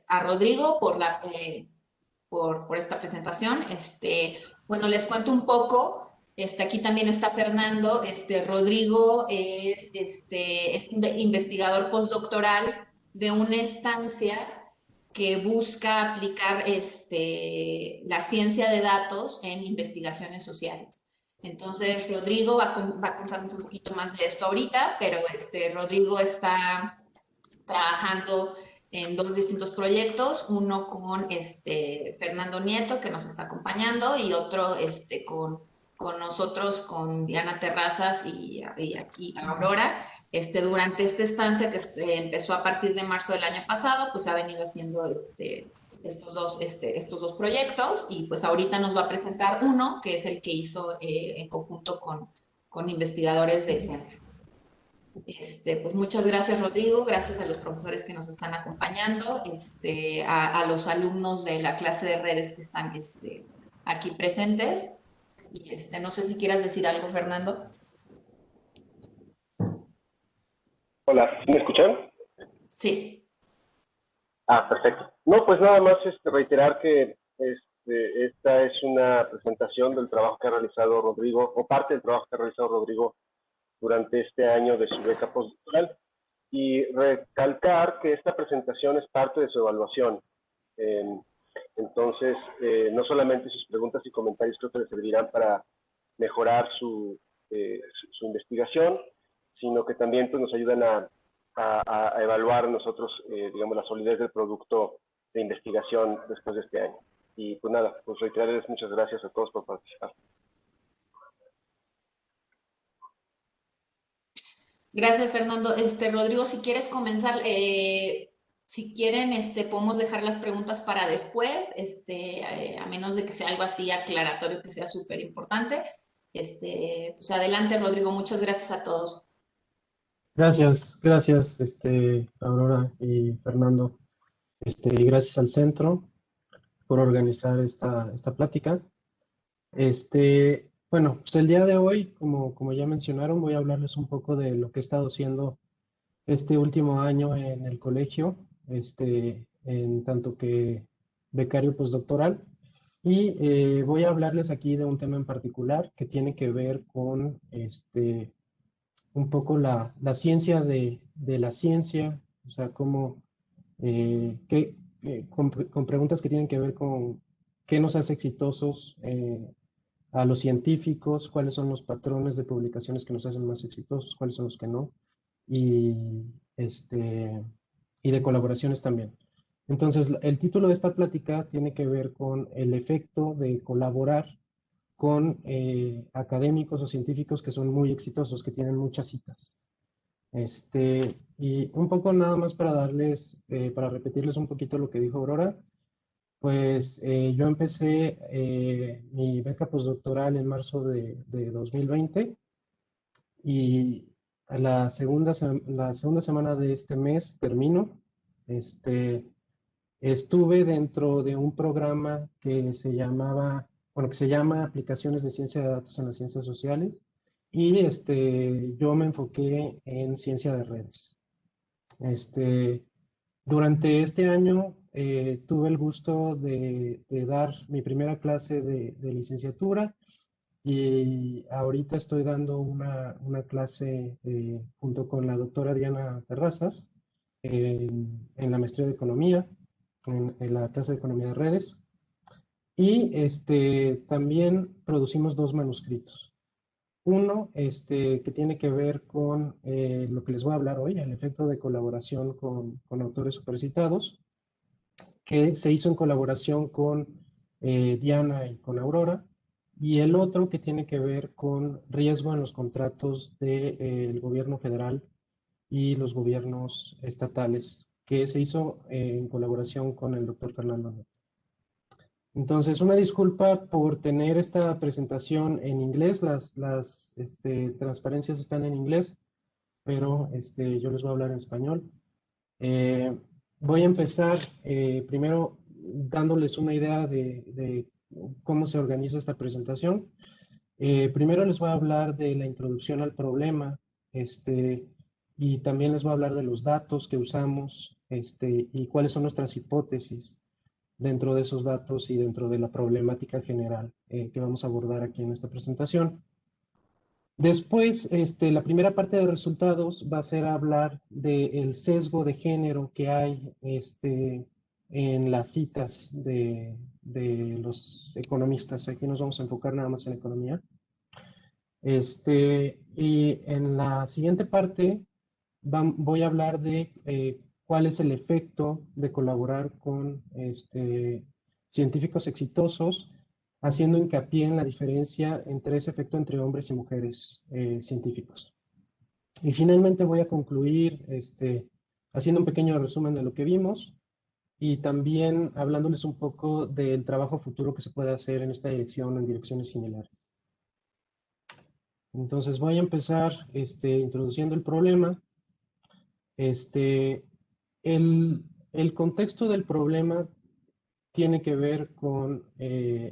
a Rodrigo por esta presentación. Bueno, les cuento un poco. Aquí también está Fernando. Rodrigo es investigador postdoctoral de una estancia que busca aplicar la ciencia de datos en investigaciones sociales. Entonces, Rodrigo va a contarnos un poquito más de esto ahorita, pero Rodrigo está trabajando en dos distintos proyectos, uno con Fernando Nieto, que nos está acompañando, y otro con nosotros, con Diana Terrazas y aquí Aurora. Durante esta estancia que empezó a partir de marzo del año pasado, pues ha venido haciendo estos dos proyectos, y pues ahorita nos va a presentar uno, que es el que hizo en conjunto con investigadores del centro. Pues muchas gracias, Rodrigo, gracias a los profesores que nos están acompañando, a los alumnos de la clase de redes que están aquí presentes. Y no sé si quieras decir algo, Fernando. Hola, ¿sí me escuchan? Sí. Perfecto. No, pues nada más reiterar que esta es una presentación del trabajo que ha realizado Rodrigo, o parte del trabajo que ha realizado Rodrigo durante este año de su beca postdoctoral, y recalcar que esta presentación es parte de su evaluación. Entonces, no solamente sus preguntas y comentarios creo que les servirán para mejorar su investigación, sino que también pues, nos ayudan a evaluar nosotros, digamos, la solidez del producto de investigación después de este año. Y pues nada, pues reiterarles muchas gracias a todos por participar. Gracias, Fernando. Rodrigo, si quieres comenzar, si quieren, podemos dejar las preguntas para después, a menos de que sea algo así aclaratorio que sea súper importante. Pues adelante, Rodrigo. Muchas gracias a todos. Gracias, Aurora y Fernando. Y gracias al centro por organizar esta plática. Bueno, pues el día de hoy, como ya mencionaron, voy a hablarles un poco de lo que he estado haciendo este último año en el colegio, en tanto que becario postdoctoral. Y voy a hablarles aquí de un tema en particular que tiene que ver con un poco la ciencia de la ciencia, o sea, cómo, con preguntas que tienen que ver con qué nos hace exitosos a los científicos, cuáles son los patrones de publicaciones que nos hacen más exitosos, cuáles son los que no, y, y de colaboraciones también. Entonces, el título de esta plática tiene que ver con el efecto de colaborar con académicos o científicos que son muy exitosos, que tienen muchas citas. Y un poco nada más para darles, para repetirles un poquito lo que dijo Aurora, pues yo empecé mi beca postdoctoral en marzo de 2020 y la segunda semana de este mes termino. Estuve dentro de un programa que se llama Aplicaciones de Ciencia de Datos en las Ciencias Sociales, y yo me enfoqué en ciencia de redes. Durante este año tuve el gusto de dar mi primera clase de licenciatura, y ahorita estoy dando una clase junto con la doctora Diana Terrazas en la maestría de Economía, en la clase de Economía de Redes. Y también producimos dos manuscritos. Uno que tiene que ver con lo que les voy a hablar hoy, el efecto de colaboración con autores supercitados, que se hizo en colaboración con Diana y con Aurora. Y el otro que tiene que ver con riesgo en los contratos del gobierno federal y los gobiernos estatales, que se hizo en colaboración con el doctor Fernando Nieto. Entonces, una disculpa por tener esta presentación en inglés, las transparencias están en inglés, pero yo les voy a hablar en español. Voy a empezar primero dándoles una idea de cómo se organiza esta presentación. Primero les voy a hablar de la introducción al problema, y también les voy a hablar de los datos que usamos y cuáles son nuestras hipótesis dentro de esos datos y dentro de la problemática general que vamos a abordar aquí en esta presentación. Después, la primera parte de resultados va a ser hablar del sesgo de género que hay en las citas de los economistas. Aquí nos vamos a enfocar nada más en economía. Y en la siguiente parte voy a hablar de cuál es el efecto de colaborar con científicos exitosos, haciendo hincapié en la diferencia entre ese efecto entre hombres y mujeres científicos. Y finalmente voy a concluir haciendo un pequeño resumen de lo que vimos y también hablándoles un poco del trabajo futuro que se puede hacer en esta dirección o en direcciones similares. Entonces voy a empezar introduciendo el problema. El contexto del problema tiene que ver con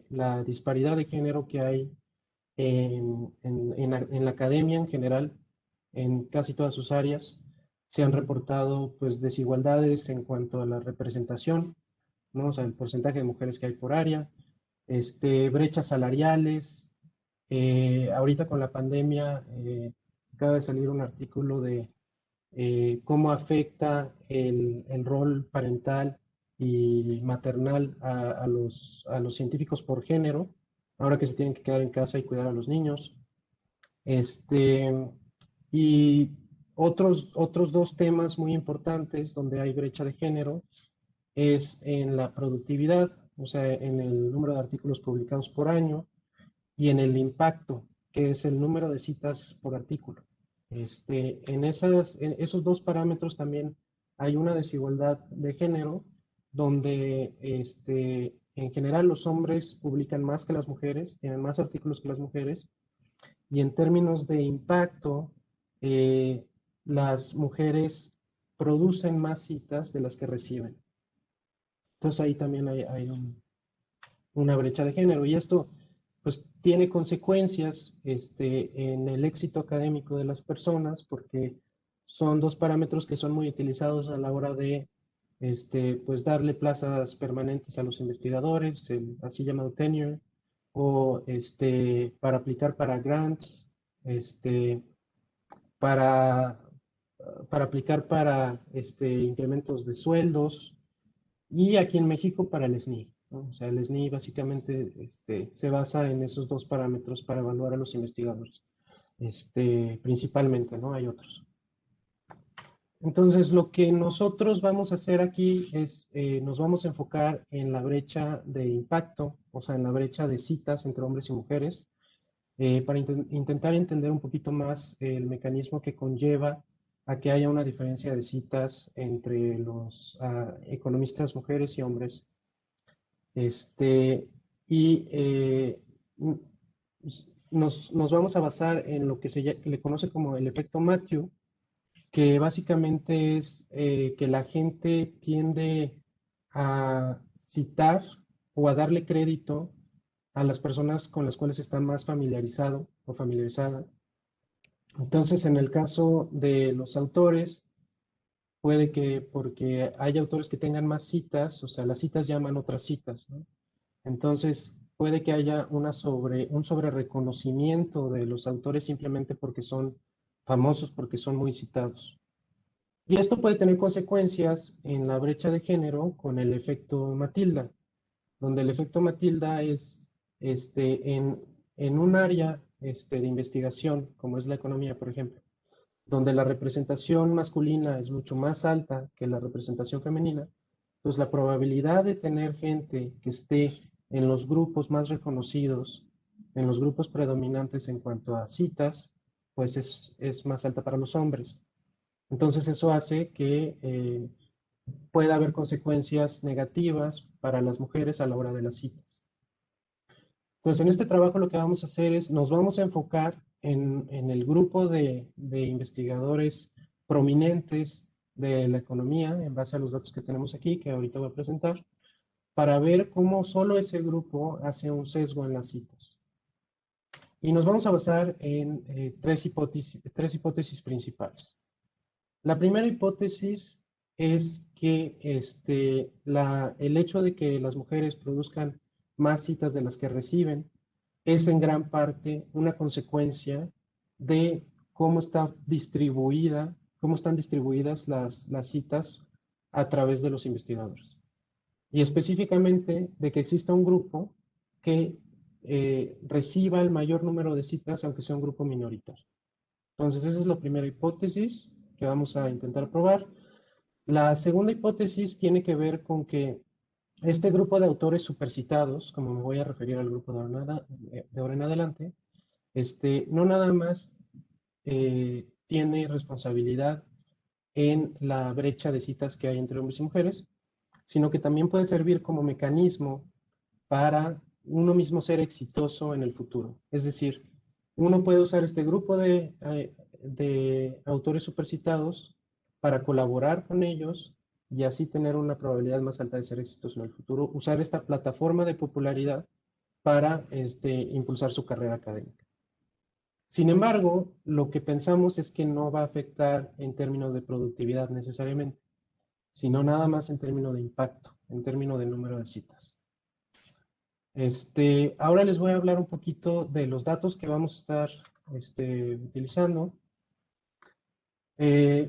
la disparidad de género que hay en la academia en general, en casi todas sus áreas. Se han reportado pues, desigualdades en cuanto a la representación, ¿no? O sea, el porcentaje de mujeres que hay por área, brechas salariales. Ahorita con la pandemia acaba de salir un artículo de cómo afecta el rol parental y maternal a los científicos por género, ahora que se tienen que quedar en casa y cuidar a los niños. Y otros dos temas muy importantes donde hay brecha de género es en la productividad, o sea, en el número de artículos publicados por año y en el impacto, que es el número de citas por artículo. En esos dos parámetros también hay una desigualdad de género, donde en general los hombres publican más que las mujeres, tienen más artículos que las mujeres, y en términos de impacto, las mujeres producen más citas de las que reciben. Entonces ahí también hay una brecha de género, y esto pues tiene consecuencias en el éxito académico de las personas, porque son dos parámetros que son muy utilizados a la hora de pues darle plazas permanentes a los investigadores, el así llamado tenure, o para aplicar para grants, para, para aplicar para incrementos de sueldos, y aquí en México para el SNI, ¿no? O sea, el SNI básicamente se basa en esos dos parámetros para evaluar a los investigadores, principalmente, ¿no? Hay otros. Entonces, lo que nosotros vamos a hacer aquí es, nos vamos a enfocar en la brecha de impacto, o sea, en la brecha de citas entre hombres y mujeres, para intentar entender un poquito más el mecanismo que conlleva a que haya una diferencia de citas entre los economistas mujeres y hombres. Y nos vamos a basar en lo que se le conoce como el efecto Matthew, que básicamente es que la gente tiende a citar o a darle crédito a las personas con las cuales está más familiarizado o familiarizada. Entonces, en el caso de los autores, puede que porque hay autores que tengan más citas, o sea, las citas llaman otras citas, ¿no? Entonces, puede que haya un sobre reconocimiento de los autores simplemente porque son famosos, porque son muy citados. Y esto puede tener consecuencias en la brecha de género con el efecto Matilda, donde el efecto Matilda es en un área de investigación, como es la economía, por ejemplo, donde la representación masculina es mucho más alta que la representación femenina, pues la probabilidad de tener gente que esté en los grupos más reconocidos, en los grupos predominantes en cuanto a citas, pues es más alta para los hombres. Entonces eso hace que pueda haber consecuencias negativas para las mujeres a la hora de las citas. Entonces, en este trabajo lo que vamos a hacer es, nos vamos a enfocar en el grupo de investigadores prominentes de la economía, en base a los datos que tenemos aquí, que ahorita voy a presentar, para ver cómo solo ese grupo hace un sesgo en las citas. Y nos vamos a basar en tres hipótesis principales. La primera hipótesis es que el hecho de que las mujeres produzcan más citas de las que reciben es en gran parte una consecuencia de cómo está distribuida, cómo están distribuidas las citas a través de los investigadores. Y específicamente de que exista un grupo que reciba el mayor número de citas, aunque sea un grupo minoritario. Entonces, esa es la primera hipótesis que vamos a intentar probar. La segunda hipótesis tiene que ver con que este grupo de autores supercitados, como me voy a referir al grupo de ahora en adelante, no nada más tiene responsabilidad en la brecha de citas que hay entre hombres y mujeres, sino que también puede servir como mecanismo para uno mismo ser exitoso en el futuro. Es decir, uno puede usar este grupo de autores supercitados para colaborar con ellos y así tener una probabilidad más alta de ser exitoso en el futuro, usar esta plataforma de popularidad para impulsar su carrera académica. Sin embargo, lo que pensamos es que no va a afectar en términos de productividad necesariamente, sino nada más en términos de impacto, en términos de número de citas. Ahora les voy a hablar un poquito de los datos que vamos a estar utilizando.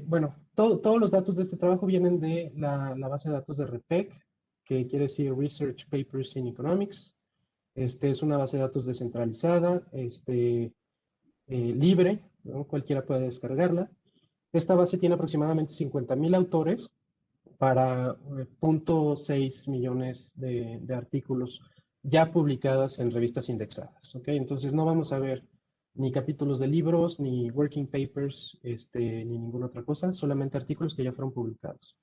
Bueno, todos los datos de este trabajo vienen de la base de datos de RPEC, que quiere decir Research Papers in Economics. Es una base de datos descentralizada, libre, ¿no? Cualquiera puede descargarla. Esta base tiene aproximadamente 50,000 autores para 0.6 millones de artículos ya publicadas en revistas indexadas. ¿Okay? Entonces no vamos a ver ni capítulos de libros, ni working papers, ni ninguna otra cosa, solamente artículos que ya fueron publicados.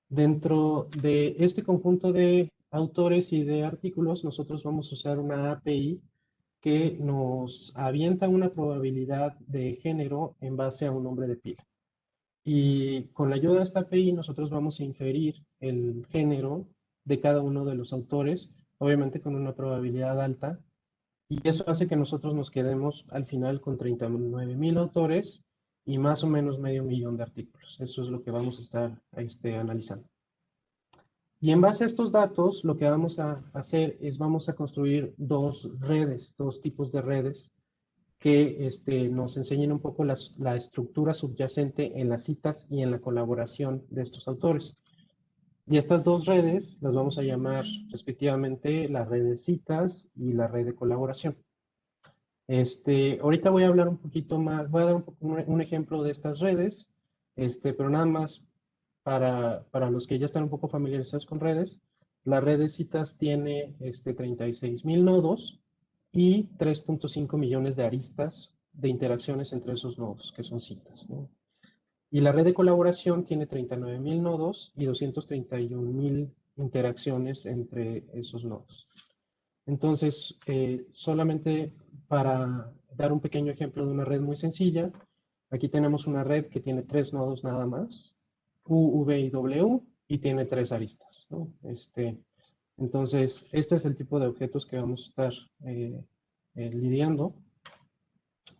Dentro de este conjunto de autores y de artículos, nosotros vamos a usar una API que nos avienta una probabilidad de género en base a un nombre de pila. Y con la ayuda de esta API nosotros vamos a inferir el género de cada uno de los autores, obviamente con una probabilidad alta, y eso hace que nosotros nos quedemos al final con 39,000 autores y más o menos 500,000 de artículos. Eso es lo que vamos a estar analizando. Y en base a estos datos, lo que vamos a hacer es vamos a construir dos tipos de redes que nos enseñen un poco la estructura subyacente en las citas y en la colaboración de estos autores. Y estas dos redes las vamos a llamar respectivamente la red de citas y la red de colaboración. Ahorita voy a hablar un poquito más, voy a dar un ejemplo de estas redes, pero nada más para los que ya están un poco familiarizados con redes. La red de citas tiene 36,000 nodos y 3.5 millones de aristas de interacciones entre esos nodos, que son citas, ¿no? Y la red de colaboración tiene 39,000 nodos y 231,000 interacciones entre esos nodos. Entonces, solamente para dar un pequeño ejemplo de una red muy sencilla, aquí tenemos una red que tiene 3 nodos nada más, U, V y W, y tiene 3 aristas, ¿no? Entonces, este es el tipo de objetos que vamos a estar lidiando.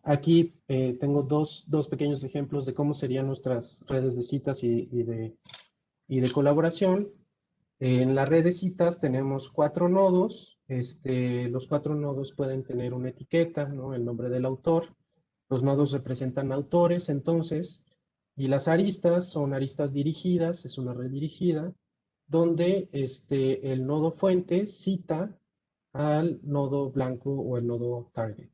Aquí tengo dos pequeños ejemplos de cómo serían nuestras redes de citas y de colaboración. En la red de citas tenemos 4 nodos. Los 4 nodos pueden tener una etiqueta, ¿no? El nombre del autor. Los nodos representan autores, entonces, y las aristas son aristas dirigidas, es una red dirigida, donde el nodo fuente cita al nodo blanco o el nodo target,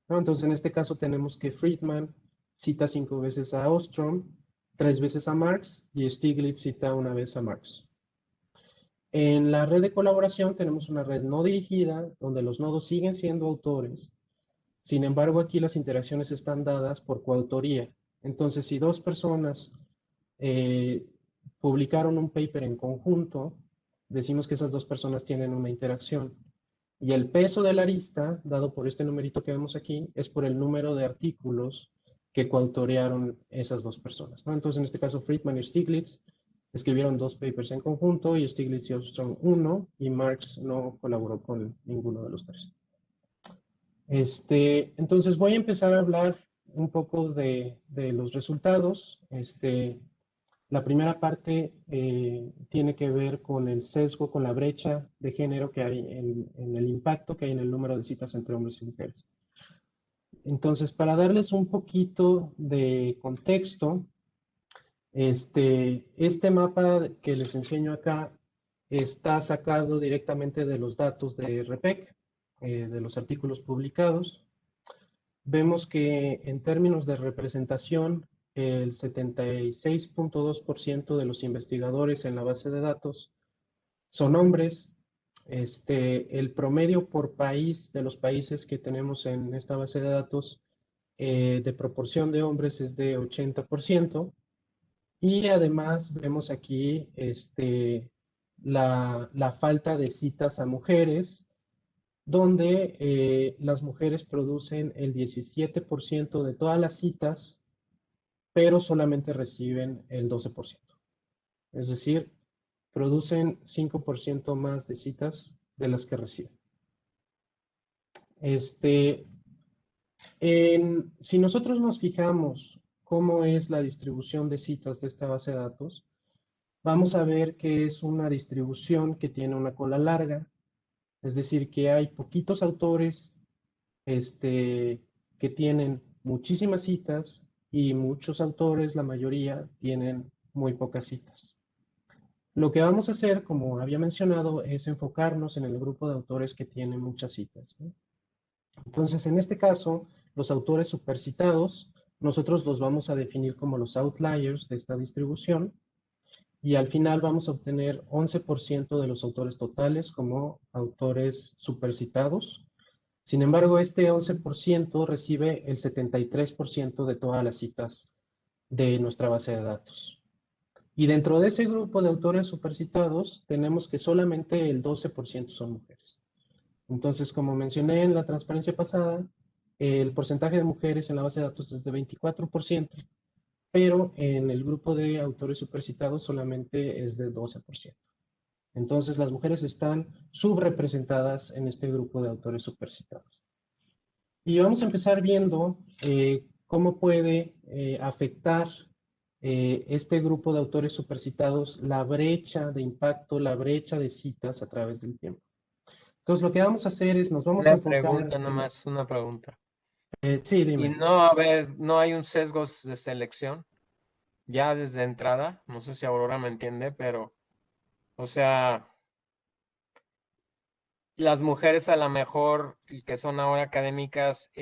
¿no? Entonces, en este caso tenemos que Friedman cita 5 veces a Ostrom, 3 veces a Marx, y Stiglitz cita una vez a Marx. En la red de colaboración tenemos una red no dirigida, donde los nodos siguen siendo autores. Sin embargo, aquí las interacciones están dadas por coautoría. Entonces, si dos personas publicaron un paper en conjunto, decimos que esas dos personas tienen una interacción. Y el peso de la arista, dado por este numerito que vemos aquí, es por el número de artículos que coautorearon esas dos personas, ¿no? Entonces, en este caso, Friedman y Stiglitz escribieron 2 papers en conjunto, y Stiglitz y Ostrom 1, y Marx no colaboró con ninguno de los 3. Entonces voy a empezar a hablar un poco de los resultados. La primera parte tiene que ver con el sesgo, con la brecha de género que hay en el impacto que hay en el número de citas entre hombres y mujeres. Entonces, para darles un poquito de contexto, este mapa que les enseño acá está sacado directamente de los datos de REPEC, de los artículos publicados. Vemos que en términos de representación, el 76.2% de los investigadores en la base de datos son hombres. El promedio por país de los países que tenemos en esta base de datos de proporción de hombres es de 80%. Y además vemos aquí la falta de citas a mujeres, donde las mujeres producen el 17% de todas las citas, pero solamente reciben el 12%. Es decir, producen 5% más de citas de las que reciben. Si nosotros nos fijamos cómo es la distribución de citas de esta base de datos, vamos a ver que es una distribución que tiene una cola larga, es decir, que hay poquitos autores que tienen muchísimas citas y muchos autores, la mayoría, tienen muy pocas citas. Lo que vamos a hacer, como había mencionado, es enfocarnos en el grupo de autores que tienen muchas citas, ¿no? Entonces, en este caso, los autores supercitados, nosotros los vamos a definir como los outliers de esta distribución, y al final vamos a obtener 11% de los autores totales como autores supercitados. Sin embargo, este 11% recibe el 73% de todas las citas de nuestra base de datos. Y dentro de ese grupo de autores supercitados, tenemos que solamente el 12% son mujeres. Entonces, como mencioné en la transparencia pasada, el porcentaje de mujeres en la base de datos es de 24%, pero en el grupo de autores supercitados solamente es de 12%. Entonces, las mujeres están subrepresentadas en este grupo de autores supercitados. Y vamos a empezar viendo cómo puede afectar este grupo de autores supercitados la brecha de impacto, la brecha de citas a través del tiempo. Entonces, lo que vamos a hacer es, nos vamos a Una enfocar pregunta nomás, una pregunta. sí, Y dime. no hay un sesgo de selección ya desde entrada. No sé si Aurora me entiende, pero, o sea, las mujeres a lo mejor que son ahora académicas,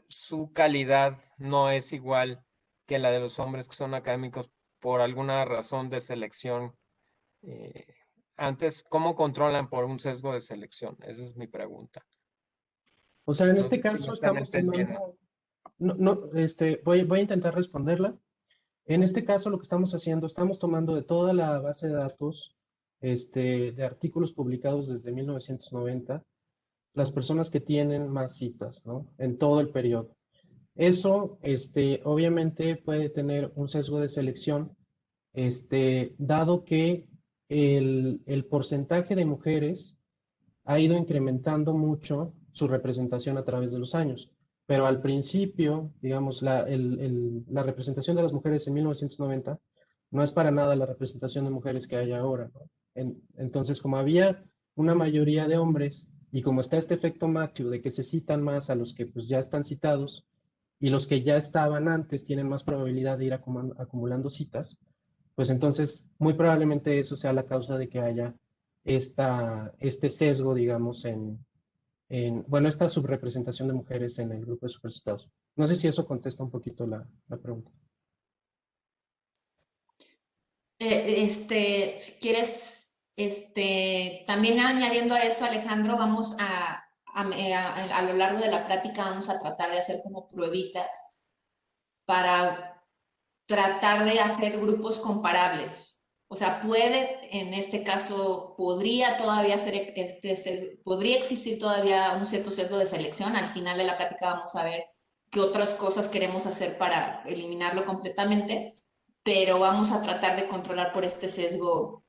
su calidad no es igual que la de los hombres que son académicos por alguna razón de selección. Antes, ¿cómo controlan por un sesgo de selección? Esa es mi pregunta. O sea, en No este sé si me caso están estamos entendiendo. tomando, voy a intentar responderla. En este caso, lo que estamos haciendo, estamos tomando de toda la base de datos de artículos publicados desde 1990, las personas que tienen más citas, ¿no? En todo el periodo. Eso, obviamente puede tener un sesgo de selección, dado que el porcentaje de mujeres ha ido incrementando mucho su representación a través de los años. Pero al principio, digamos, la representación de las mujeres en 1990 no es para nada la representación de mujeres que hay ahora, ¿no? Entonces, como había una mayoría de hombres y como está este efecto Matthew de que se citan más a los que pues ya están citados y los que ya estaban antes tienen más probabilidad de ir acumulando citas, pues entonces muy probablemente eso sea la causa de que haya este sesgo, digamos, bueno, esta subrepresentación de mujeres en el grupo de supercitados. No sé si eso contesta un poquito la pregunta. Si quieres, también añadiendo a eso, Alejandro, vamos a lo largo de la práctica vamos a tratar de hacer como pruebitas para tratar de hacer grupos comparables. O sea, en este caso, podría todavía podría existir todavía un cierto sesgo de selección. Al final de la práctica vamos a ver qué otras cosas queremos hacer para eliminarlo completamente, pero vamos a tratar de controlar por este sesgo.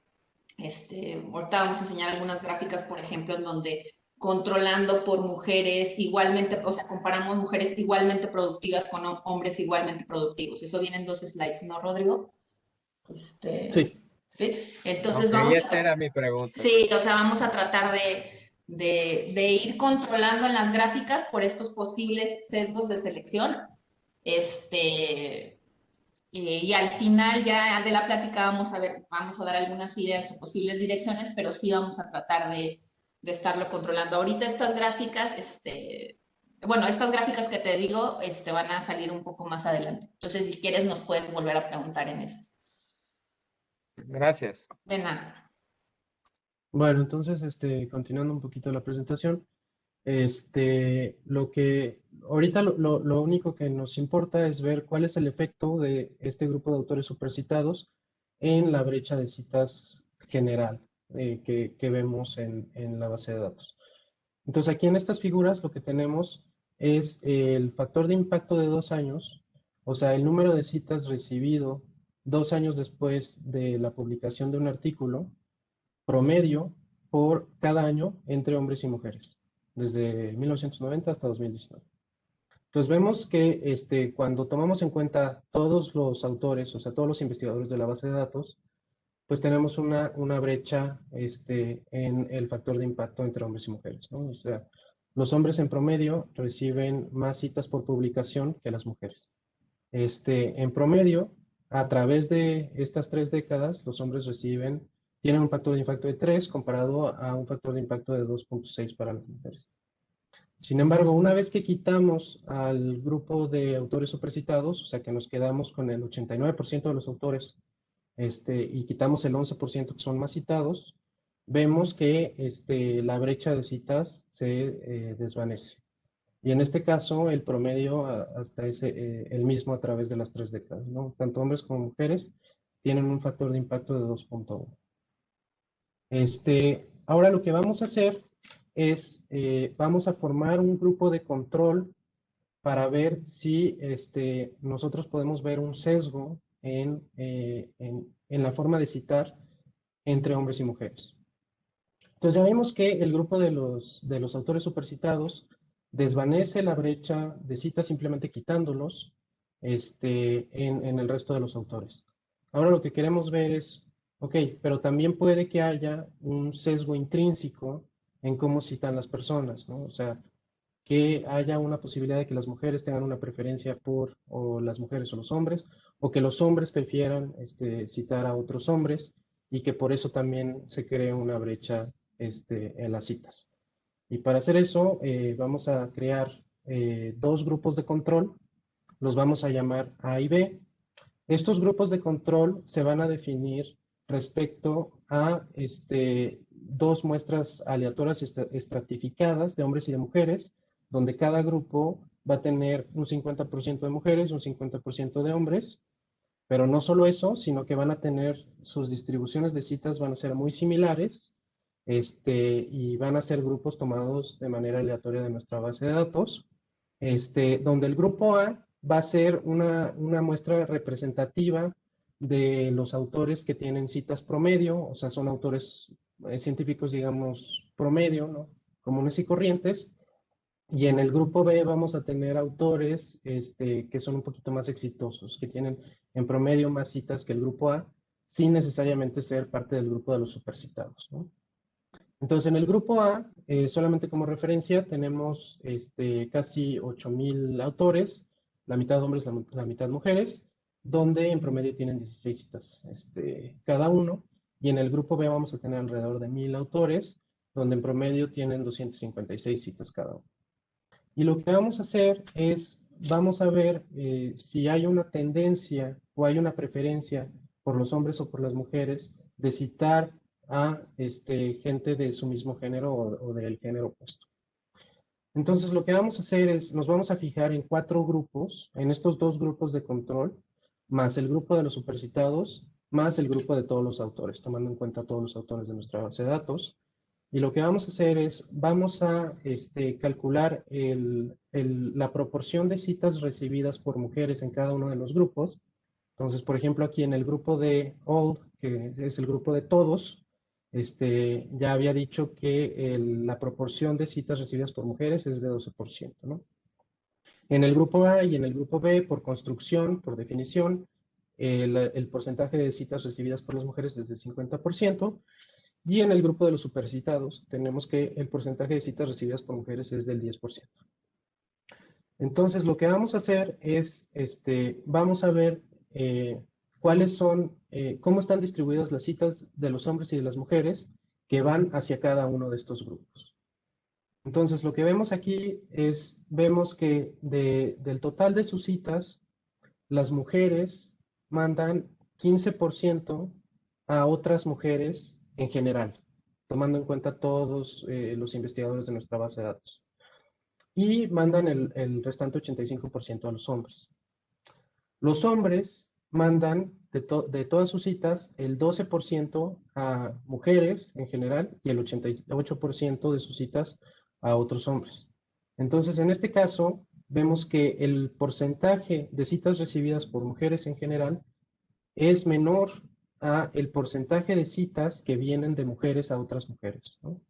Ahorita vamos a enseñar algunas gráficas, por ejemplo, en donde controlando por mujeres igualmente, o sea, comparamos mujeres igualmente productivas con hombres igualmente productivos. Eso viene en 2 slides, ¿no, Rodrigo? Sí. Sí, entonces Ok, vamos esa era mi pregunta. sí, o sea, vamos a tratar de ir controlando en las gráficas por estos posibles sesgos de selección. Y al final ya de la plática vamos a dar algunas ideas o posibles direcciones, pero sí vamos a tratar de estarlo controlando. Ahorita estas gráficas, bueno, estas gráficas que te digo, van a salir un poco más adelante. Entonces, si quieres, nos puedes volver a preguntar en esas. Gracias. De nada. Bueno, entonces, continuando un poquito la presentación, ahorita lo único que nos importa es ver cuál es el efecto de este grupo de autores supercitados en la brecha de citas general que vemos en la base de datos. Entonces, aquí en estas figuras lo que tenemos es el factor de impacto de 2 años, o sea, el número de citas recibido 2 años después de la publicación de un artículo, promedio por cada año entre hombres y mujeres, desde 1990 hasta 2019. Entonces vemos que cuando tomamos en cuenta todos los autores, o sea, todos los investigadores de la base de datos, pues tenemos una brecha en el factor de impacto entre hombres y mujeres, ¿no? O sea, los hombres en promedio reciben más citas por publicación que las mujeres. En promedio, a través de estas 3 décadas, los hombres tienen un factor de impacto de 3 comparado a un factor de impacto de 2.6 para las mujeres. Sin embargo, una vez que quitamos al grupo de autores supercitados, o sea que nos quedamos con el 89% de los autores y quitamos el 11% que son más citados, vemos que la brecha de citas se desvanece. Y en este caso, el promedio hasta es el mismo a través de las 3 décadas, ¿no? Tanto hombres como mujeres tienen un factor de impacto de 2.1. Ahora lo que vamos a hacer es, vamos a formar un grupo de control para ver si nosotros podemos ver un sesgo en la forma de citar entre hombres y mujeres. Entonces ya vimos que el grupo de los autores supercitados desvanece la brecha de citas simplemente quitándolos en el resto de los autores. Ahora lo que queremos ver es, ok, pero también puede que haya un sesgo intrínseco en cómo citan las personas, ¿no? O sea, que haya una posibilidad de que las mujeres tengan una preferencia por o las mujeres o los hombres, o que los hombres prefieran citar a otros hombres y que por eso también se cree una brecha en las citas. Y para hacer eso vamos a crear 2 grupos de control, los vamos a llamar A y B. Estos grupos de control se van a definir respecto a 2 muestras aleatorias estratificadas de hombres y de mujeres, donde cada grupo va a tener un 50% de mujeres, un 50% de hombres, pero no solo eso, sino que van a tener sus distribuciones de citas van a ser muy similares, y van a ser grupos tomados de manera aleatoria de nuestra base de datos, donde el grupo A va a ser una muestra representativa de los autores que tienen citas promedio, o sea, son autores científicos, digamos, promedio, ¿no? Comunes y corrientes. Y en el grupo B vamos a tener autores que son un poquito más exitosos, que tienen en promedio más citas que el grupo A, sin necesariamente ser parte del grupo de los supercitados, ¿no? Entonces, en el grupo A, solamente como referencia, tenemos casi 8,000 autores, la mitad hombres, la mitad mujeres, donde en promedio tienen 16 citas cada uno. Y en el grupo B vamos a tener alrededor de 1,000 autores, donde en promedio tienen 256 citas cada uno. Y lo que vamos a hacer es, vamos a ver si hay una tendencia o hay una preferencia por los hombres o por las mujeres de citar a gente de su mismo género o del género opuesto. Entonces lo que vamos a hacer es, nos vamos a fijar en 4 grupos, en estos 2 grupos de control, más el grupo de los supercitados, más el grupo de todos los autores, tomando en cuenta todos los autores de nuestra base de datos. Y lo que vamos a hacer es, vamos a calcular la proporción de citas recibidas por mujeres en cada uno de los grupos. Entonces, por ejemplo, aquí en el grupo de all, que es el grupo de todos, ya había dicho que la proporción de citas recibidas por mujeres es de 12%, ¿no? En el grupo A y en el grupo B, por construcción, por definición, el porcentaje de citas recibidas por las mujeres es de 50%, y en el grupo de los supercitados tenemos que el porcentaje de citas recibidas por mujeres es del 10%. Entonces, lo que vamos a hacer es, vamos a ver cuáles son, cómo están distribuidas las citas de los hombres y de las mujeres que van hacia cada uno de estos grupos. Entonces, lo que vemos aquí es, vemos que del total de sus citas, las mujeres mandan 15% a otras mujeres en general, tomando en cuenta todos los investigadores de nuestra base de datos. Y mandan el restante 85% a los hombres. Los hombres mandan de todas sus citas el 12% a mujeres en general y el 88% de sus citas a otros hombres. Entonces, en este caso, vemos que el porcentaje de citas recibidas por mujeres en general es menor a el porcentaje de citas que vienen de mujeres a otras mujeres, ¿no?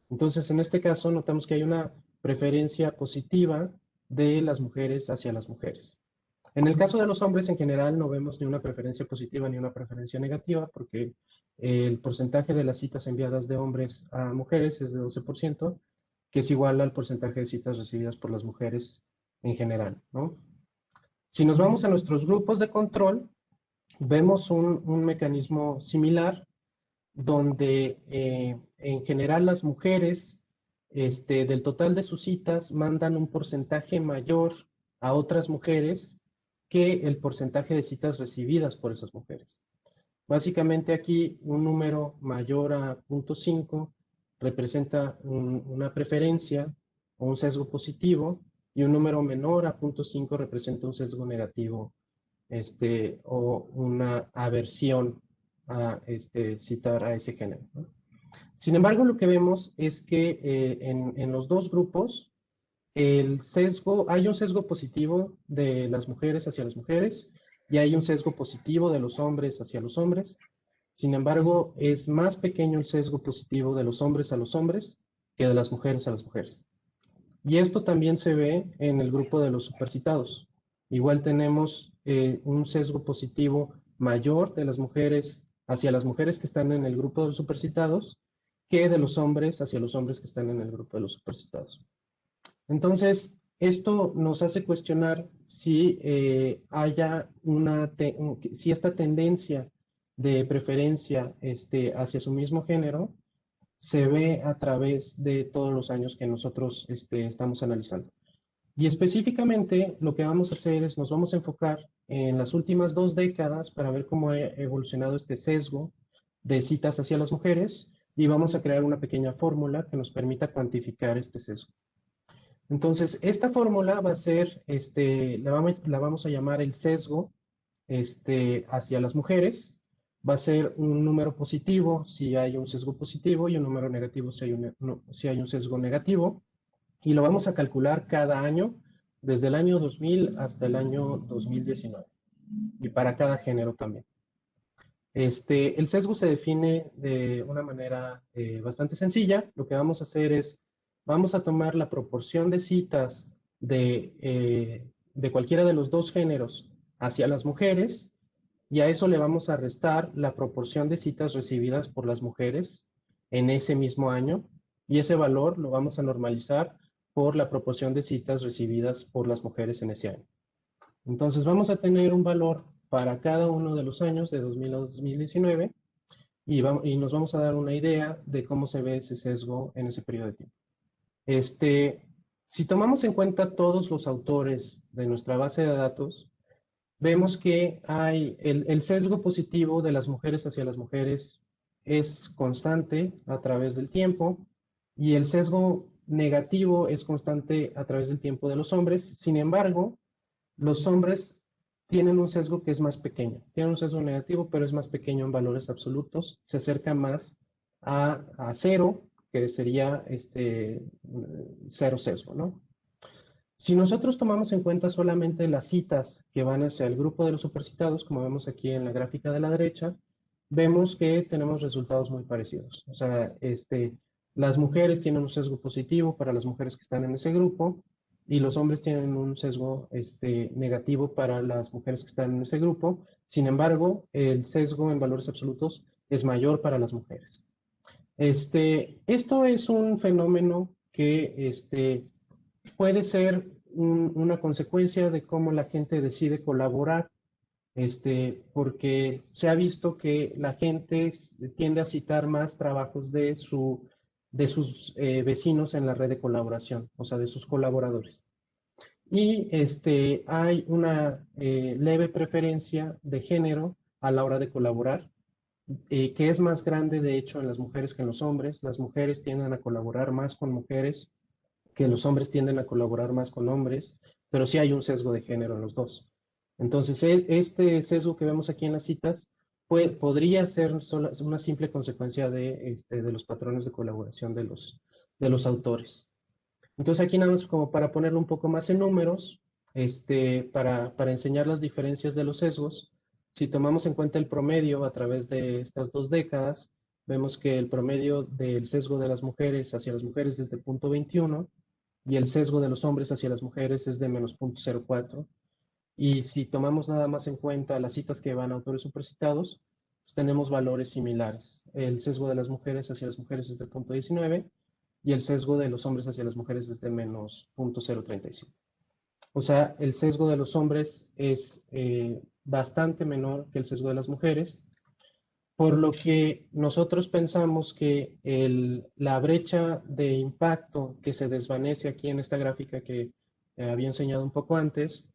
Entonces, en este caso, notamos que hay una preferencia positiva de las mujeres hacia las mujeres. En el caso de los hombres en general no vemos ni una preferencia positiva ni una preferencia negativa porque el porcentaje de las citas enviadas de hombres a mujeres es de 12%, que es igual al porcentaje de citas recibidas por las mujeres en general, ¿no? Si nos vamos a nuestros grupos de control, vemos un mecanismo similar donde en general las mujeres del total de sus citas mandan un porcentaje mayor a otras mujeres que el porcentaje de citas recibidas por esas mujeres. Básicamente aquí un número mayor a 0.5 representa una preferencia o un sesgo positivo y un número menor a 0.5 representa un sesgo negativo o una aversión a citar a ese género, ¿no? Sin embargo, lo que vemos es que en los dos grupos hay un sesgo positivo de las mujeres hacia las mujeres y hay un sesgo positivo de los hombres hacia los hombres. Sin embargo, es más pequeño el sesgo positivo de los hombres a los hombres que de las mujeres a las mujeres. Y esto también se ve en el grupo de los supercitados. Igual tenemos un sesgo positivo mayor de las mujeres hacia las mujeres que están en el grupo de los supercitados que de los hombres hacia los hombres que están en el grupo de los supercitados. Entonces, esto nos hace cuestionar si haya si esta tendencia de preferencia hacia su mismo género se ve a través de todos los años que nosotros estamos analizando. Y específicamente lo que vamos a hacer es nos vamos a enfocar en las últimas 2 décadas para ver cómo ha evolucionado este sesgo de citas hacia las mujeres y vamos a crear una pequeña fórmula que nos permita cuantificar este sesgo. Entonces, esta fórmula va a ser, la vamos a llamar el sesgo hacia las mujeres. Va a ser un número positivo si hay un sesgo positivo y un número negativo si hay un sesgo negativo. Y lo vamos a calcular cada año, desde el año 2000 hasta el año 2019. Y para cada género también. El sesgo se define de una manera bastante sencilla. Lo que vamos a hacer es, vamos a tomar la proporción de citas de cualquiera de los dos géneros hacia las mujeres y a eso le vamos a restar la proporción de citas recibidas por las mujeres en ese mismo año y ese valor lo vamos a normalizar por la proporción de citas recibidas por las mujeres en ese año. Entonces vamos a tener un valor para cada uno de los años de 2000 a 2019 y nos vamos a dar una idea de cómo se ve ese sesgo en ese periodo de tiempo. Si tomamos en cuenta todos los autores de nuestra base de datos, vemos que hay el sesgo positivo de las mujeres hacia las mujeres es constante a través del tiempo y el sesgo negativo es constante a través del tiempo de los hombres. Sin embargo, los hombres tienen un sesgo que es más pequeño. Tienen un sesgo negativo, pero es más pequeño en valores absolutos. Se acerca más a 0, que sería cero sesgo, ¿no? Si nosotros tomamos en cuenta solamente las citas que van hacia el grupo de los supercitados, como vemos aquí en la gráfica de la derecha, vemos que tenemos resultados muy parecidos. O sea, las mujeres tienen un sesgo positivo para las mujeres que están en ese grupo y los hombres tienen un sesgo negativo para las mujeres que están en ese grupo. Sin embargo, el sesgo en valores absolutos es mayor para las mujeres. Esto es un fenómeno que puede ser una consecuencia de cómo la gente decide colaborar, porque se ha visto que la gente tiende a citar más trabajos de sus vecinos en la red de colaboración, o sea, de sus colaboradores. Y hay una leve preferencia de género a la hora de colaborar, que es más grande, de hecho, en las mujeres que en los hombres. Las mujeres tienden a colaborar más con mujeres, que los hombres tienden a colaborar más con hombres, pero sí hay un sesgo de género en los dos. Entonces, este sesgo que vemos aquí en las citas podría ser una simple consecuencia de los patrones de colaboración de los autores. Entonces, aquí nada más como para ponerlo un poco más en números, para enseñar las diferencias de los sesgos. Si tomamos en cuenta el promedio a través de estas 2 décadas, vemos que el promedio del sesgo de las mujeres hacia las mujeres es de 0.21 y el sesgo de los hombres hacia las mujeres es de menos 0.04. Y si tomamos nada más en cuenta las citas que van a autores supercitados, pues tenemos valores similares. El sesgo de las mujeres hacia las mujeres es de 0.19 y el sesgo de los hombres hacia las mujeres es de menos 0.035. O sea, el sesgo de los hombres es bastante menor que el sesgo de las mujeres, por lo que nosotros pensamos que la brecha de impacto que se desvanece aquí en esta gráfica que había enseñado un poco antes,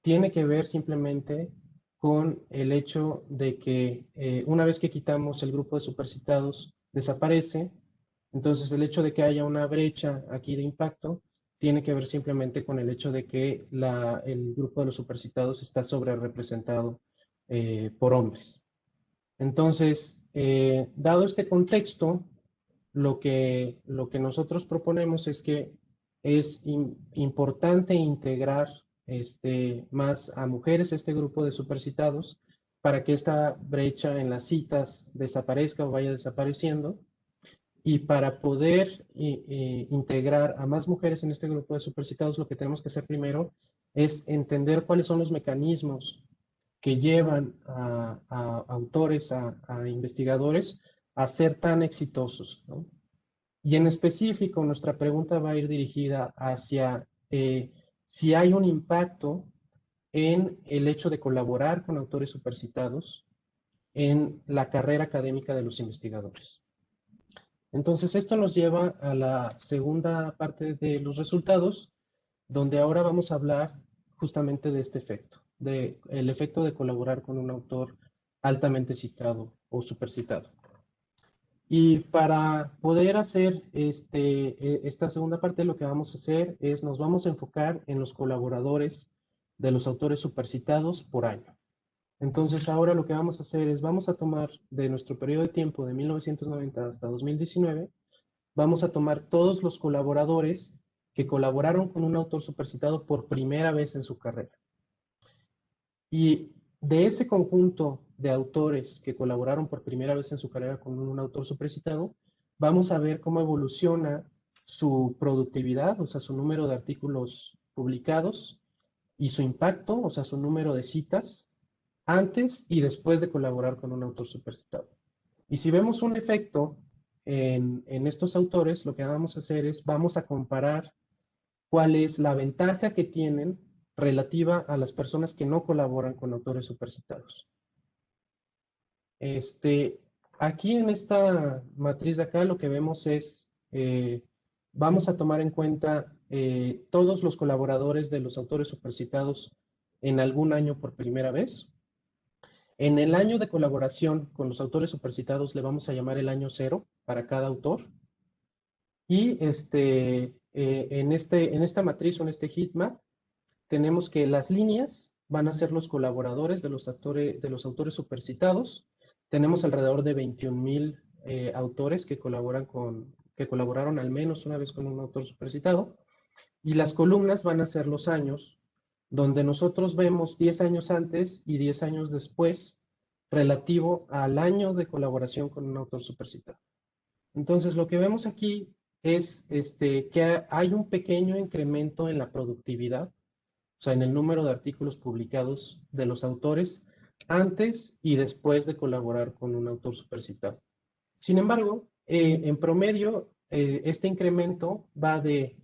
tiene que ver simplemente con el hecho de que una vez que quitamos el grupo de supercitados, desaparece. Entonces, el hecho de que haya una brecha aquí de impacto tiene que ver simplemente con el hecho de que el grupo de los supercitados está sobre representado por hombres. Entonces, dado este contexto, lo que nosotros proponemos es que es importante integrar más a mujeres a este grupo de supercitados para que esta brecha en las citas desaparezca o vaya desapareciendo. Y para poder integrar a más mujeres en este grupo de supercitados, lo que tenemos que hacer primero es entender cuáles son los mecanismos que llevan a autores, a investigadores, a ser tan exitosos, ¿no? Y en específico, nuestra pregunta va a ir dirigida hacia si hay un impacto en el hecho de colaborar con autores supercitados en la carrera académica de los investigadores. Entonces, esto nos lleva a la segunda parte de los resultados, donde ahora vamos a hablar justamente de este efecto, el efecto de colaborar con un autor altamente citado o supercitado. Y para poder hacer esta segunda parte, lo que vamos a hacer es nos vamos a enfocar en los colaboradores de los autores supercitados por año. Entonces, ahora lo que vamos a hacer es vamos a tomar de nuestro periodo de tiempo de 1990 hasta 2019, vamos a tomar todos los colaboradores que colaboraron con un autor supercitado por primera vez en su carrera. Y de ese conjunto de autores que colaboraron por primera vez en su carrera con un autor supercitado, vamos a ver cómo evoluciona su productividad, o sea, su número de artículos publicados, y su impacto, o sea, su número de citas, antes y después de colaborar con un autor supercitado. Y si vemos un efecto en estos autores, lo que vamos a hacer es, vamos a comparar cuál es la ventaja que tienen relativa a las personas que no colaboran con autores supercitados. Aquí en esta matriz de acá lo que vemos es, vamos a tomar en cuenta todos los colaboradores de los autores supercitados en algún año por primera vez. En el año de colaboración con los autores supercitados le vamos a llamar el año 0 para cada autor. Y en esta matriz o en este heatmap tenemos que las líneas van a ser los colaboradores de los autores supercitados. Tenemos alrededor de 21,000 autores que colaboraron al menos una vez con un autor supercitado. Y las columnas van a ser los años, donde nosotros vemos 10 años antes y 10 años después relativo al año de colaboración con un autor supercitado. Entonces, lo que vemos aquí es que hay un pequeño incremento en la productividad, o sea, en el número de artículos publicados de los autores antes y después de colaborar con un autor supercitado. Sin embargo, en promedio, este incremento va de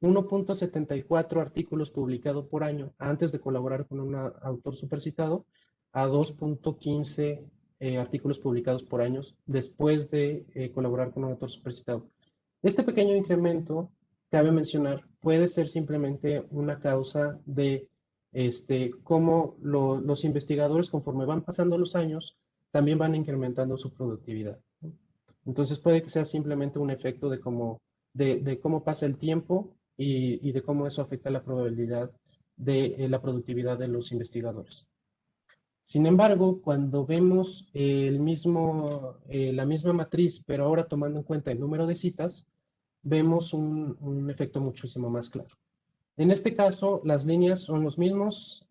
1.74 artículos publicados por año antes de colaborar con un autor supercitado a 2.15 artículos publicados por año después de colaborar con un autor supercitado. Este pequeño incremento, cabe mencionar, puede ser simplemente una causa de cómo los investigadores, conforme van pasando los años, también van incrementando su productividad. Entonces puede que sea simplemente un efecto de cómo pasa el tiempo y de cómo eso afecta la probabilidad de la productividad de los investigadores. Sin embargo, cuando vemos la misma matriz, pero ahora tomando en cuenta el número de citas, vemos un efecto muchísimo más claro. En este caso, las líneas son los mismos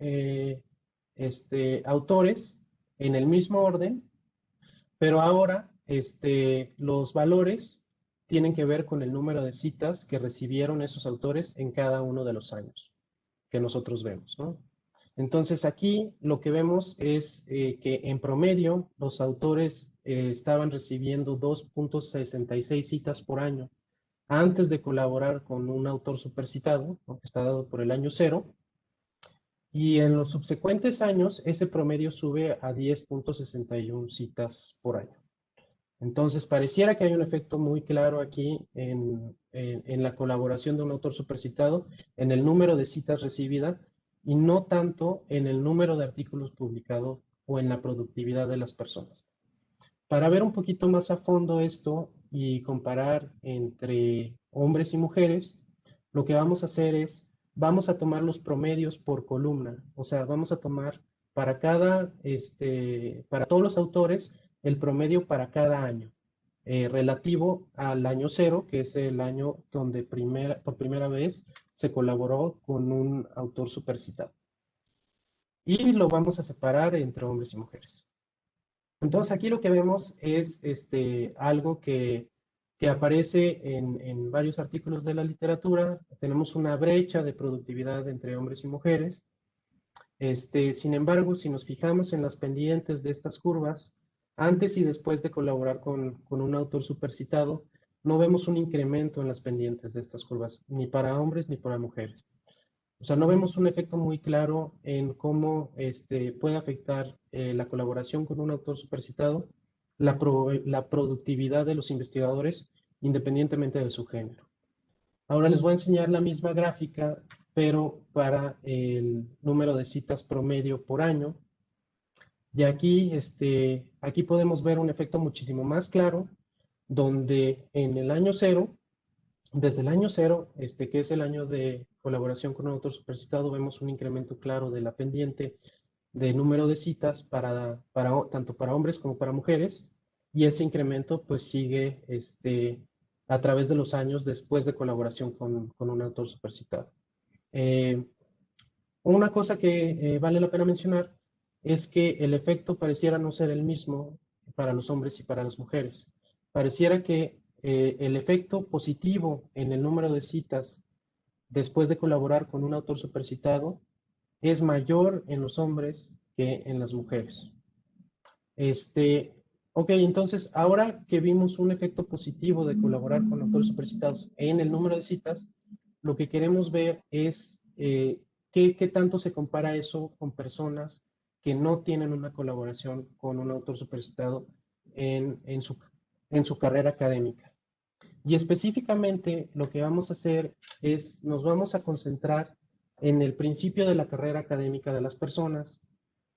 autores en el mismo orden, pero ahora los valores tienen que ver con el número de citas que recibieron esos autores en cada uno de los años que nosotros vemos, ¿no? Entonces aquí lo que vemos es que en promedio los autores estaban recibiendo 2.66 citas por año antes de colaborar con un autor supercitado, ¿no?, que está dado por el año 0, y en los subsecuentes años ese promedio sube a 10.61 citas por año. Entonces pareciera que hay un efecto muy claro aquí en la colaboración de un autor supercitado, en el número de citas recibidas, y no tanto en el número de artículos publicados o en la productividad de las personas. Para ver un poquito más a fondo esto y comparar entre hombres y mujeres, lo que vamos a hacer es, vamos a tomar los promedios por columna, o sea, vamos a tomar para para todos los autores, el promedio para cada año, relativo al año 0, que es el año donde por primera vez se colaboró con un autor supercitado. Y lo vamos a separar entre hombres y mujeres. Entonces aquí lo que vemos es algo que aparece en varios artículos de la literatura. Tenemos una brecha de productividad entre hombres y mujeres. Sin embargo, si nos fijamos en las pendientes de estas curvas, antes y después de colaborar con un autor supercitado, no vemos un incremento en las pendientes de estas curvas, ni para hombres ni para mujeres. O sea, no vemos un efecto muy claro en cómo puede afectar la colaboración con un autor supercitado, la productividad de los investigadores, independientemente de su género. Ahora les voy a enseñar la misma gráfica, pero para el número de citas promedio por año. Y aquí, aquí podemos ver un efecto muchísimo más claro, donde en el año 0, desde el año 0, que es el año de colaboración con un autor supercitado, vemos un incremento claro de la pendiente de número de citas tanto para hombres como para mujeres, y ese incremento pues sigue a través de los años después de colaboración con un autor supercitado. Una cosa que vale la pena mencionar es que el efecto pareciera no ser el mismo para los hombres y para las mujeres. Pareciera que el efecto positivo en el número de citas después de colaborar con un autor supercitado es mayor en los hombres que en las mujeres. Ok, entonces ahora que vimos un efecto positivo de colaborar con autores supercitados en el número de citas, lo que queremos ver es qué tanto se compara eso con personas que no tienen una colaboración con un autor supercitado en su carrera académica. Y específicamente lo que vamos a hacer es, nos vamos a concentrar en el principio de la carrera académica de las personas,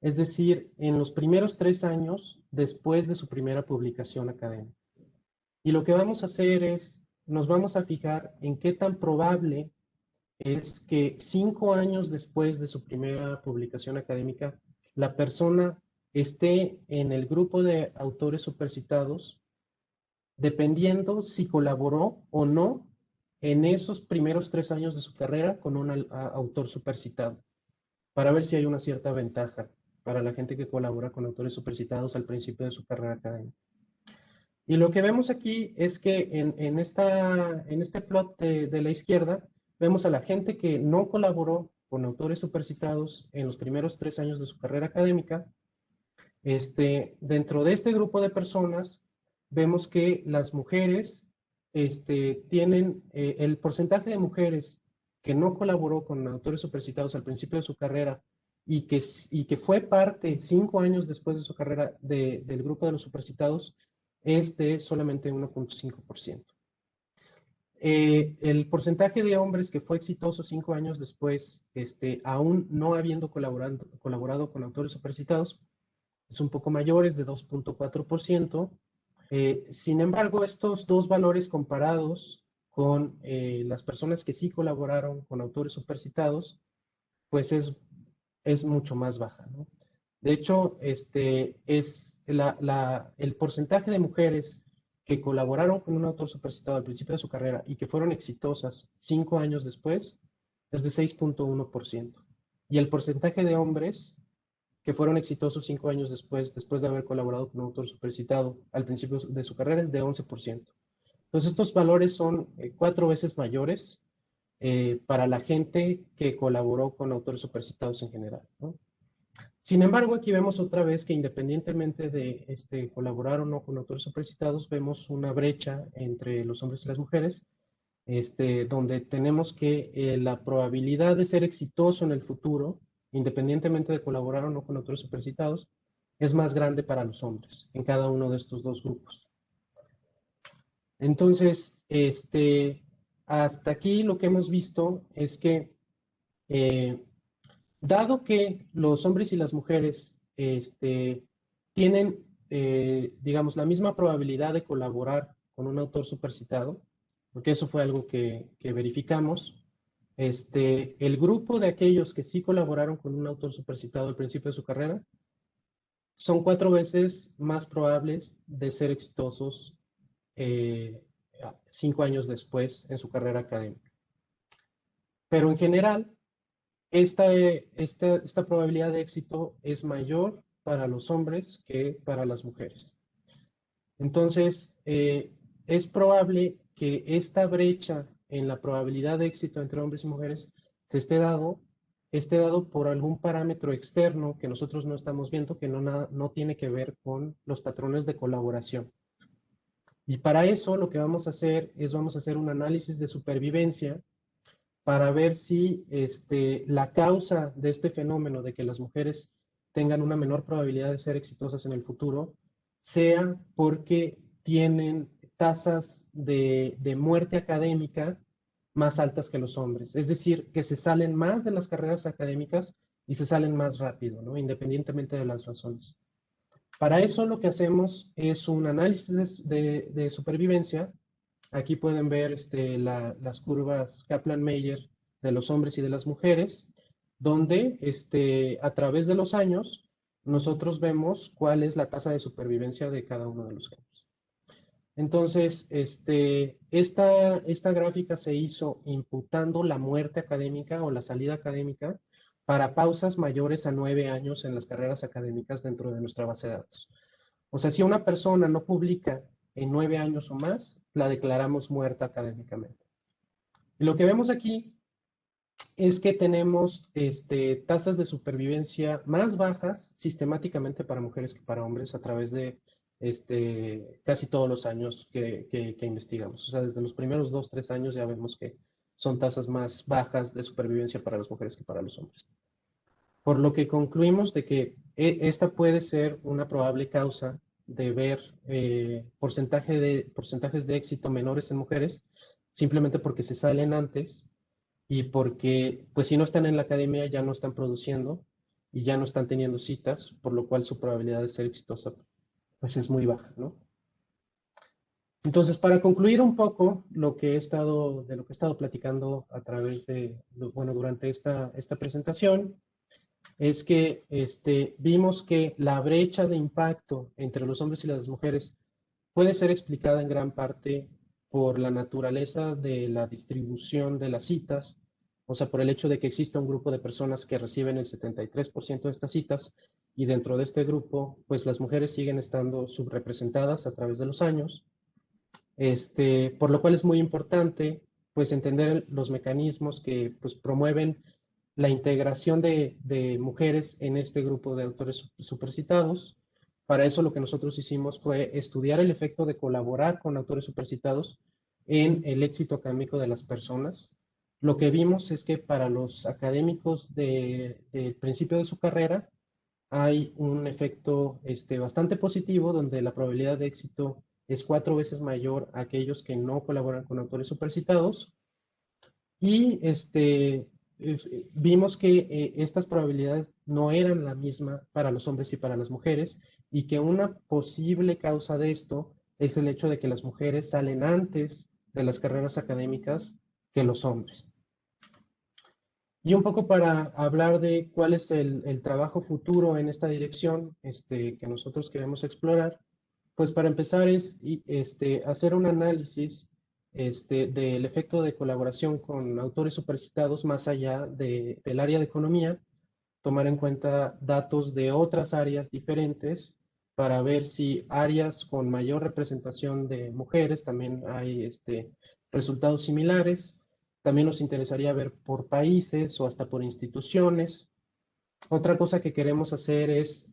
es decir, en los primeros 3 años después de su primera publicación académica. Y lo que vamos a hacer es, nos vamos a fijar en qué tan probable es que 5 años después de su primera publicación académica, la persona esté en el grupo de autores supercitados, dependiendo si colaboró o no en esos primeros 3 años de su carrera con un autor supercitado, para ver si hay una cierta ventaja para la gente que colabora con autores supercitados al principio de su carrera académica. Y lo que vemos aquí es que en este plot de la izquierda, vemos a la gente que no colaboró con autores supercitados en los primeros 3 años de su carrera académica. Dentro de este grupo de personas, vemos que las mujeres tienen el porcentaje de mujeres que no colaboró con autores supercitados al principio de su carrera y que fue parte 5 años después de su carrera del grupo de los supercitados es de solamente 1.5%. El porcentaje de hombres que fue exitoso 5 años después, aún no habiendo colaborado con autores supercitados, es un poco mayor, es de 2.4%. Sin embargo, estos dos valores comparados con las personas que sí colaboraron con autores supercitados, pues es mucho más baja, ¿no? De hecho, es el porcentaje de mujeres que colaboraron con un autor supercitado al principio de su carrera y que fueron exitosas 5 años después es de 6.1%. Y el porcentaje de hombres que fueron exitosos 5 años después de haber colaborado con un autor supercitado al principio de su carrera es de 11%. Entonces, estos valores son 4 veces mayores para la gente que colaboró con autores supercitados en general, ¿no? Sin embargo, aquí vemos otra vez que independientemente de colaborar o no con autores supercitados, vemos una brecha entre los hombres y las mujeres, donde tenemos que la probabilidad de ser exitoso en el futuro, independientemente de colaborar o no con autores supercitados, es más grande para los hombres en cada uno de estos dos grupos. Entonces, hasta aquí lo que hemos visto es que dado que los hombres y las mujeres tienen, digamos, la misma probabilidad de colaborar con un autor supercitado, porque eso fue algo que verificamos, el grupo de aquellos que sí colaboraron con un autor supercitado al principio de su carrera son 4 veces más probables de ser exitosos 5 años después en su carrera académica. Pero en general, esta probabilidad de éxito es mayor para los hombres que para las mujeres. Entonces, es probable que esta brecha en la probabilidad de éxito entre hombres y mujeres esté dado por algún parámetro externo que nosotros no estamos viendo, que no tiene que ver con los patrones de colaboración. Y para eso lo que vamos a hacer es un análisis de supervivencia para ver si la causa de este fenómeno de que las mujeres tengan una menor probabilidad de ser exitosas en el futuro sea porque tienen tasas de muerte académica más altas que los hombres. Es decir, que se salen más de las carreras académicas y se salen más rápido, ¿no? Independientemente de las razones. Para eso lo que hacemos es un análisis de supervivencia. Aquí pueden ver las curvas Kaplan-Meier de los hombres y de las mujeres, donde a través de los años nosotros vemos cuál es la tasa de supervivencia de cada uno de los géneros. Entonces, esta gráfica se hizo imputando la muerte académica o la salida académica para pausas mayores a 9 años en las carreras académicas dentro de nuestra base de datos. O sea, si una persona no publica en 9 años o más, la declaramos muerta académicamente. Y lo que vemos aquí es que tenemos tasas de supervivencia más bajas sistemáticamente para mujeres que para hombres a través de casi todos los años que investigamos. O sea, desde los primeros 2, 3 años ya vemos que son tasas más bajas de supervivencia para las mujeres que para los hombres. Por lo que concluimos de que esta puede ser una probable causa de ver porcentajes de éxito menores en mujeres, simplemente porque se salen antes y porque, pues si no están en la academia, ya no están produciendo y ya no están teniendo citas, por lo cual su probabilidad de ser exitosa pues es muy baja, ¿no? Entonces, para concluir un poco de lo que he estado platicando a través durante esta presentación, es que vimos que la brecha de impacto entre los hombres y las mujeres puede ser explicada en gran parte por la naturaleza de la distribución de las citas, o sea, por el hecho de que exista un grupo de personas que reciben el 73% de estas citas y dentro de este grupo, pues las mujeres siguen estando subrepresentadas a través de los años, por lo cual es muy importante pues entender los mecanismos que pues promueven la integración de mujeres en este grupo de autores supercitados. Para eso lo que nosotros hicimos fue estudiar el efecto de colaborar con autores supercitados en el éxito académico de las personas. Lo que vimos es que para los académicos del principio de su carrera hay un efecto bastante positivo donde la probabilidad de éxito es 4 veces mayor a aquellos que no colaboran con autores supercitados. Y vimos que estas probabilidades no eran la misma para los hombres y para las mujeres, y que una posible causa de esto es el hecho de que las mujeres salen antes de las carreras académicas que los hombres. Y un poco para hablar de cuál es el trabajo futuro en esta dirección que nosotros queremos explorar, pues para empezar es hacer un análisis del efecto de colaboración con autores supercitados más allá del área de economía, tomar en cuenta datos de otras áreas diferentes para ver si áreas con mayor representación de mujeres también hay resultados similares. También nos interesaría ver por países o hasta por instituciones. Otra cosa que queremos hacer es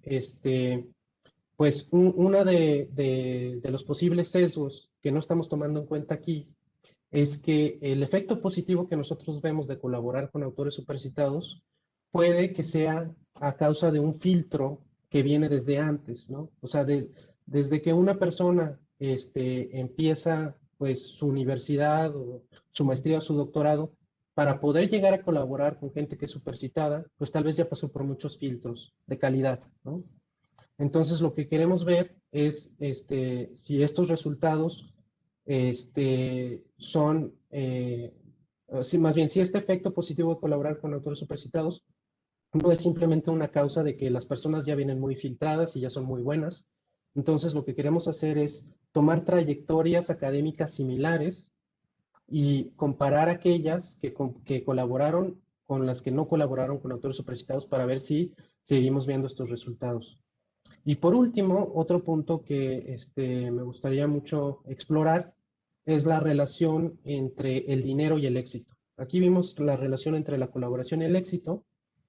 pues una de los posibles sesgos que no estamos tomando en cuenta aquí es que el efecto positivo que nosotros vemos de colaborar con autores supercitados puede que sea a causa de un filtro que viene desde antes, ¿no? O sea, desde que una persona empieza pues su universidad o su maestría o su doctorado, para poder llegar a colaborar con gente que es supercitada, pues tal vez ya pasó por muchos filtros de calidad, ¿no? Entonces, lo que queremos ver es si estos resultados son, más bien, si este efecto positivo de colaborar con autores supercitados no es simplemente una causa de que las personas ya vienen muy filtradas y ya son muy buenas. Entonces, lo que queremos hacer es tomar trayectorias académicas similares y comparar aquellas que colaboraron con las que no colaboraron con autores supercitados para ver si seguimos viendo estos resultados. Y por último, otro punto que me gustaría mucho explorar es la relación entre el dinero y el éxito. Aquí vimos la relación entre la colaboración y el éxito,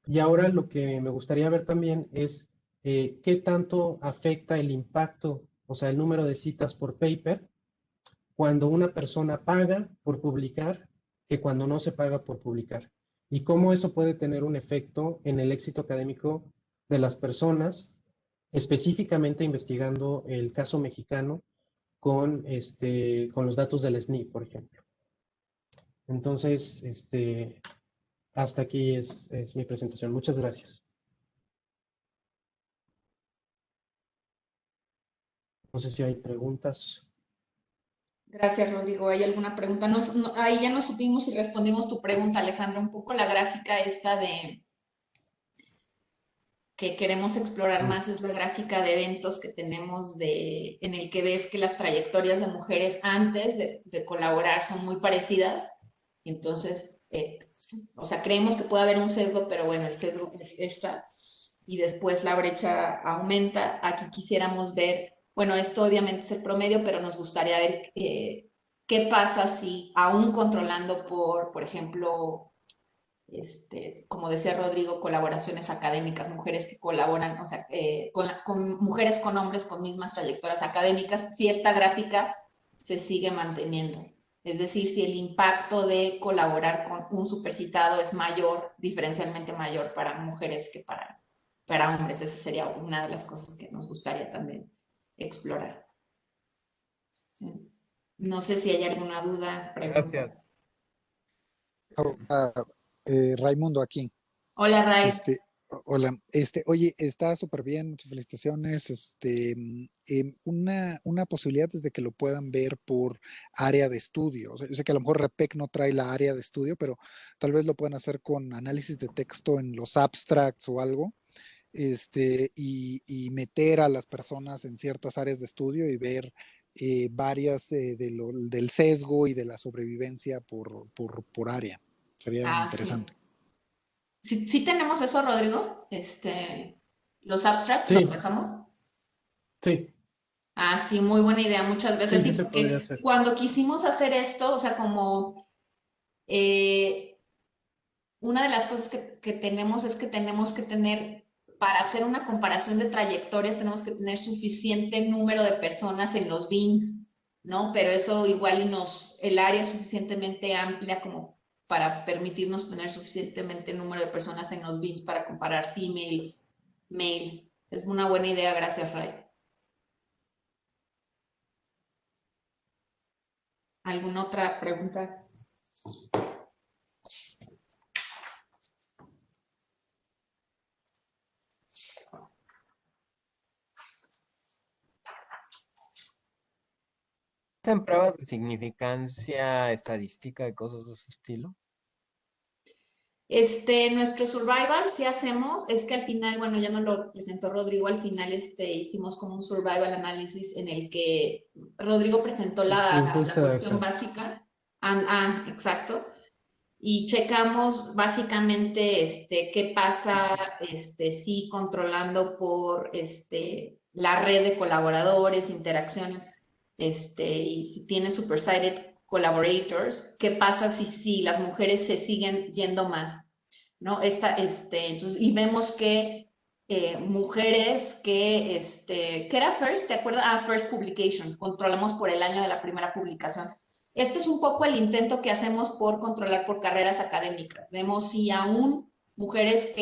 y ahora lo que me gustaría ver también es qué tanto afecta el impacto, o sea, el número de citas por paper, cuando una persona paga por publicar que cuando no se paga por publicar. Y cómo eso puede tener un efecto en el éxito académico de las personas, específicamente investigando el caso mexicano con los datos del SNI, por ejemplo. Entonces, hasta aquí es mi presentación. Muchas gracias. No sé si hay preguntas. Gracias, Rodrigo. ¿Hay alguna pregunta? Ahí ya no supimos si respondimos tu pregunta, Alejandra, un poco la gráfica esta de que queremos explorar más es la gráfica de eventos que tenemos en el que ves que las trayectorias de mujeres antes de colaborar son muy parecidas. Entonces, o sea, creemos que puede haber un sesgo, pero bueno, el sesgo es esta y después la brecha aumenta. Aquí quisiéramos ver, bueno, esto obviamente es el promedio, pero nos gustaría ver qué pasa si aún controlando por ejemplo, como decía Rodrigo, colaboraciones académicas, mujeres que colaboran, o sea, con mujeres con hombres con mismas trayectorias académicas, si esta gráfica se sigue manteniendo. Es decir, si el impacto de colaborar con un supercitado es mayor, diferencialmente mayor para mujeres que para hombres. Esa sería una de las cosas que nos gustaría también explorar. Sí. No sé si hay alguna duda, pregunta. Gracias. Raimundo aquí. Hola, Ray. Hola, oye, está súper bien, muchas felicitaciones. Una posibilidad es de que lo puedan ver por área de estudio. O sea, yo sé que a lo mejor REPEC no trae la área de estudio, pero tal vez lo puedan hacer con análisis de texto en los abstracts o algo, y meter a las personas en ciertas áreas de estudio y ver varias del sesgo y de la sobrevivencia por área. Sería interesante. Sí. Sí tenemos eso, Rodrigo. los abstracts, Sí. ¿los dejamos? Sí, Ah, sí, muy buena idea, muchas gracias. sí Sí, se podría porque hacer. cuando quisimos hacer esto, o sea, como una de las cosas que tenemos es que tenemos que tener, para hacer una comparación de trayectorias, tenemos que tener suficiente número de personas en los bins, ¿no? Pero eso igual y el área es suficientemente amplia como para permitirnos tener suficientemente número de personas en los bins para comparar female, male. Es una buena idea, gracias, Ray. ¿Alguna otra pregunta? ¿Hacen pruebas de significancia estadística y cosas de ese estilo? Nuestro survival sí hacemos, es que al final, bueno, ya nos lo presentó Rodrigo, al final hicimos como un survival análisis en el que Rodrigo presentó la Encuesta cuestión exam. básica, exacto, y checamos básicamente qué pasa si controlando por la red de colaboradores, interacciones, y si tiene super-sided collaborators, qué pasa si las mujeres se siguen yendo más, ¿no? Entonces, y vemos que mujeres que era First, ¿te acuerdas? Ah, First Publication, controlamos por el año de la primera publicación. Este es un poco el intento que hacemos por controlar por carreras académicas. Vemos si aún mujeres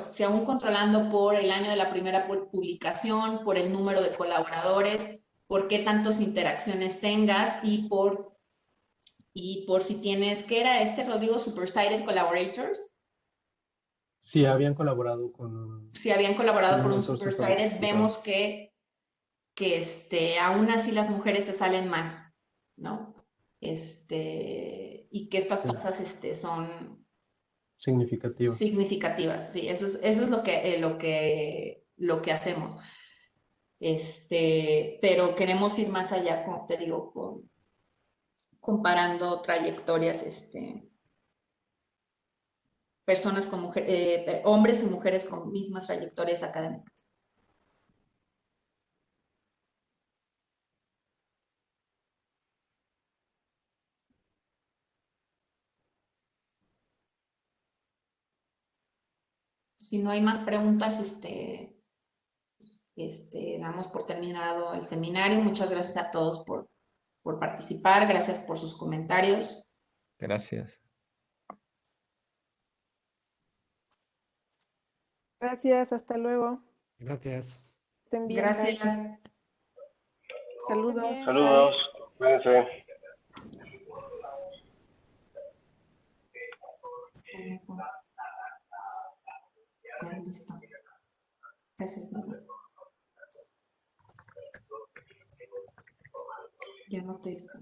si aún controlando por el año de la primera publicación, por el número de colaboradores, por qué tantas interacciones tengas y por si tienes, ¿qué era Rodrigo? Super-sided collaborators. Sí, habían colaborado con Si habían colaborado por un un autor super-sided, supervisado. vemos que aún así las mujeres se salen más, ¿no? Y que estas Sí, tasas son significativas. significativas, sí, eso es lo que hacemos. Pero queremos ir más allá, como te digo, comparando trayectorias, personas con hombres y mujeres con mismas trayectorias académicas. Si no hay más preguntas, damos por terminado el seminario. Muchas gracias a todos por participar, gracias por sus comentarios. Gracias. Gracias, hasta luego. Gracias. Estén bien, Gracias. bye. Saludos. Bien, Saludos, cuídense. Ya, listo. Gracias, Diego. Ya noté esto.